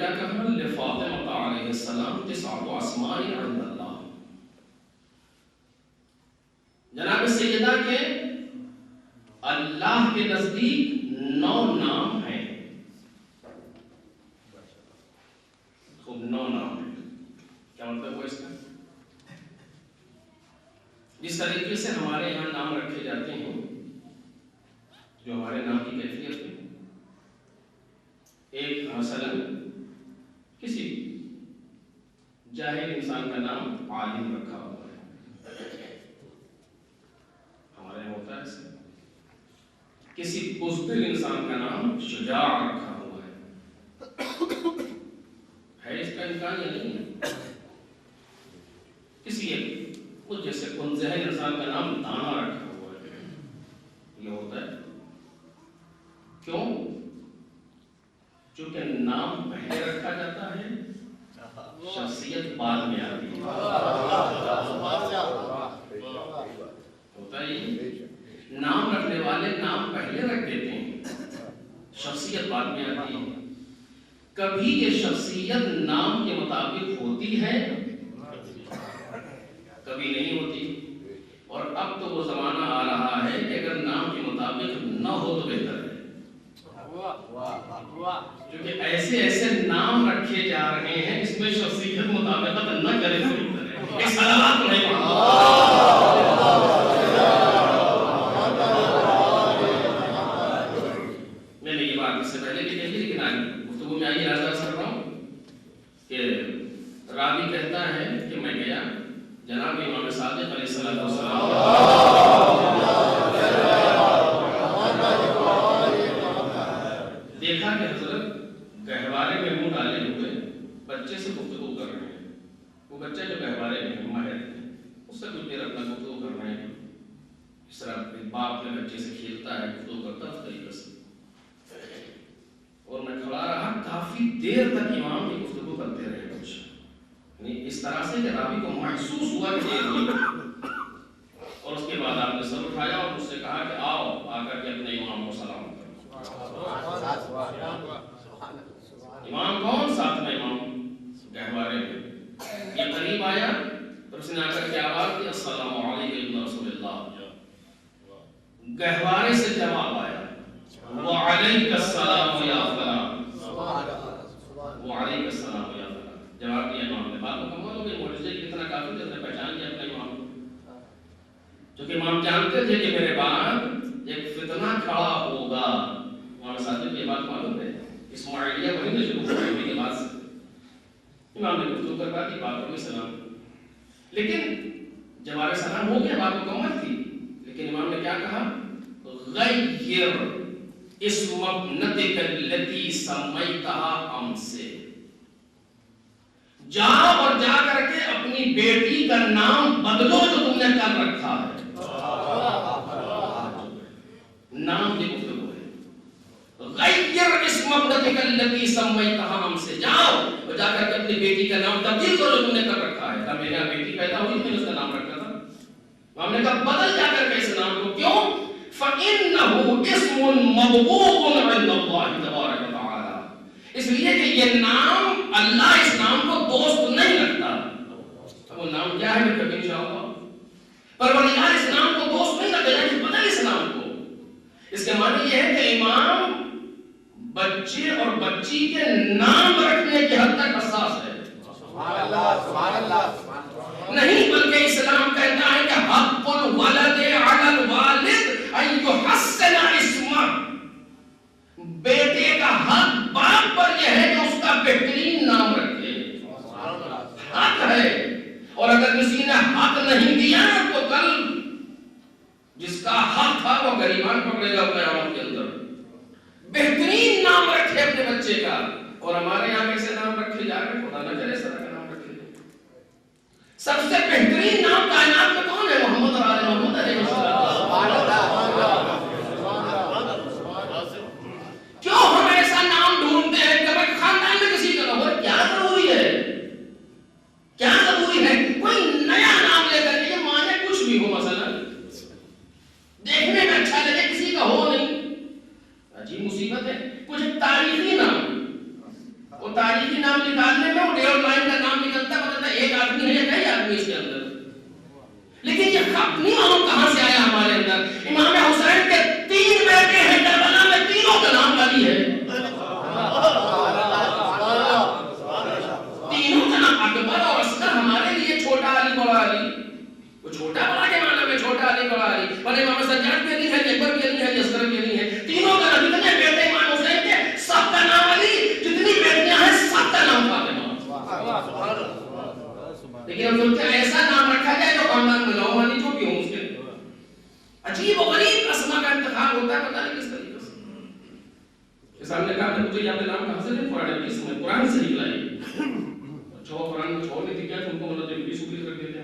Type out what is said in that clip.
کیا کہا لفاطمہ علیہ السلام 9 اسماء عند اللہ، جناب سیدہ کے اللہ کے نزدیک 9 نام ہیں، خوب 9 نام ہیں. کیا مطلب ہوا اس کا؟ جس طریقے سے ہمارے یہاں نام رکھے جاتے ہیں جو ہمارے نام کی کیفیت ہے، ایک مثلا کسی جاہل انسان کا نام عالم رکھا ہوا ہے، ہمارے یہاں ہوتا ہے ایسے. کسی بزدل انسان کا نام شجاع رکھا ہوا ہے اس کا امکان یا نہیں ہے؟ کسی ایک جیسے ذہن انسان کا نام دانا رکھا ہوا ہے، یہ ہوتا ہے. کیوں؟ چونکہ نام پہلے رکھا جاتا ہے، شخصیت بعد میں آتی ہے. ہوتا ہے یہ، نام رکھنے والے نام پہلے رکھ دیتے ہیں، شخصیت بعد میں آتی ہے. کبھی یہ شخصیت نام کے مطابق ہوتی ہے، کبھی نہیں ہوتی. اور اب تو وہ زمانہ آ رہا ہے کہ اگر نام کے مطابق نہ ہو تو بہتر ہے، کیونکہ ایسے ایسے نام رکھے جا رہے ہیں اس میں شخصیت مطابقت نہ کرے تو بہتر ہے. ایک سلامات تو نہیں پڑھا. میں نے یہ بات اس سے پہلے بھی کہی، لیکن آج گفتگو میں آئیے راز کر رہا ہوں کہ راوی کہتا ہے کہ میں گیا جناب امام صادق علیہ السلام دیکھا کہ حضرت گہوارے میں منہ ڈالے ہوئے بچے سے گفتگو کر رہے ہیں. وہ بچہ جو گہوارے میں ماہر ہے اس سے کچھ دیر اپنا گفتگو کر رہے ہیں. اس طرح باپ اپنے بچے سے کھیلتا ہے، گفتگو کرتا ہے اس طریقے سے. اور میں کھڑا رہا، کافی دیر تک امام کی گفتگو کرتے رہے. کچھ اس طرح سے کہ راوی کو محسوس ہوا کہ دیر ہوئی. اور اس کے بعد آپ نے سر اٹھایا اور مجھ سے کہا کہ آؤ آ کر کے اپنے امام کو سلام کرو. امام کون؟ ساتھ میں امام گہوارے میں. یہ قریب آیا تو اس نے آ کر کے آواز دی السلام علیکم رسول اللہ. گہوارے سے جواب آیا وعلیک السلام یا فلان، وعلیک السلام یا فلان. جواب دیا امام نے. بات مکمل ہو گئی. معجزے کی اتنا کافی تھا، پہچان لیا اپنے امام کو. چونکہ امام جانتے تھے کہ میرے بعد ایک فتنہ کھڑا ہوگا. امام صادق کو یہ بات معلوم ہے. اسماعیلیہ وہیں سے شروع ہوئی کے بعد سے امام نے گفتگو کروا دی، بات ہوگی سلام. لیکن جواب سلام ہو گیا، بات مکمل تھی. لیکن امام نے کیا کہا؟ غیر اسم ابنتک التی سمیتها امس، جا اور جا کر کے اپنی بیٹی کا نام بدلو جو تم نے کر رکھا ہے. نام کی گفتگو ہے. غیر اسم ابنتک التی سمیتها امس، جاؤ اور جا کر کے اپنی بیٹی کا نام تبدیل کرو جو تم نے کر رکھا ہے. اب میرا بیٹی پیدا ہوئی میں نے اس کا نام رکھا تھا. ہم نے کہا بدل جا کر کے اس نام کو. کیوں؟ فَإِنَّهُ اسم مبغوض عند اللہ تبارک و تعالی، اس لیے کہ یہ نام اللہ اس نام کو دوست نہیں رکھتا. اب وہ نام کیا ہے میں کبھی انشاءاللہ پروردگار اس نام کو دوست نہیں رکھتا، یعنی بدل اس نام کو. اس کے معنی یہ ہے کہ امام بچے اور بچی کے نام رکھنے کی حد تک حساس ہے. سبحان اللہ سبحان اللہ. نہیں بلکہ اسلام کہتا ہے کہ حق الولد علی الوالد ان یحسن اسمہ، بیٹے کا حق باپ پر یہ ہے کہ اس کا بہترین نام رکھے. حق ہے. اور اگر کسی نے حق نہیں دیا تو کل جس کا حق تھا وہ غریبان پکڑے گا قیامت کے اندر. بہترین نام رکھے اپنے بچے کا. اور ہمارے یہاں کیسے نام رکھے جا رہے ہیں؟ خدا نہ کرے اس طرح کا نام رکھے. سب سے بہترین نام کائنات میں کون ہے؟ محمد اور آل محمد علیہ السلام. کیوں ہم ایسا نام ڈھونڈتے ہیں کہ بھائی خاندان میں کسی کا نام ہو؟ کیا ضروری ہے؟ کیا ضروری ہے کوئی نیا نام لے کر کے مانے کچھ بھی ہو، مثلا دیکھنے میں اچھا لگے کسی کا ہو نہیں؟ عجیب مصیبت ہے. کچھ تاریخی نام، وہ تاریخی بولتے ہیں ایسا نام رکھا جائے جو خاندان میں نہ ہو، جو بھی ہو اس کے عجیب و غریب اسما کا انتخاب ہوتا ہے، پتہ نہیں کس طریقے سے. سامنے کہا نے مجھے یاد نام کہاں سے نہیں پڑھا، اس میں قرآن سے نکلا ہے. اچھا قرآن میں چھوڑ نہیں دیا تم کو، مطلب جو بھی سکول کر دیتے ہیں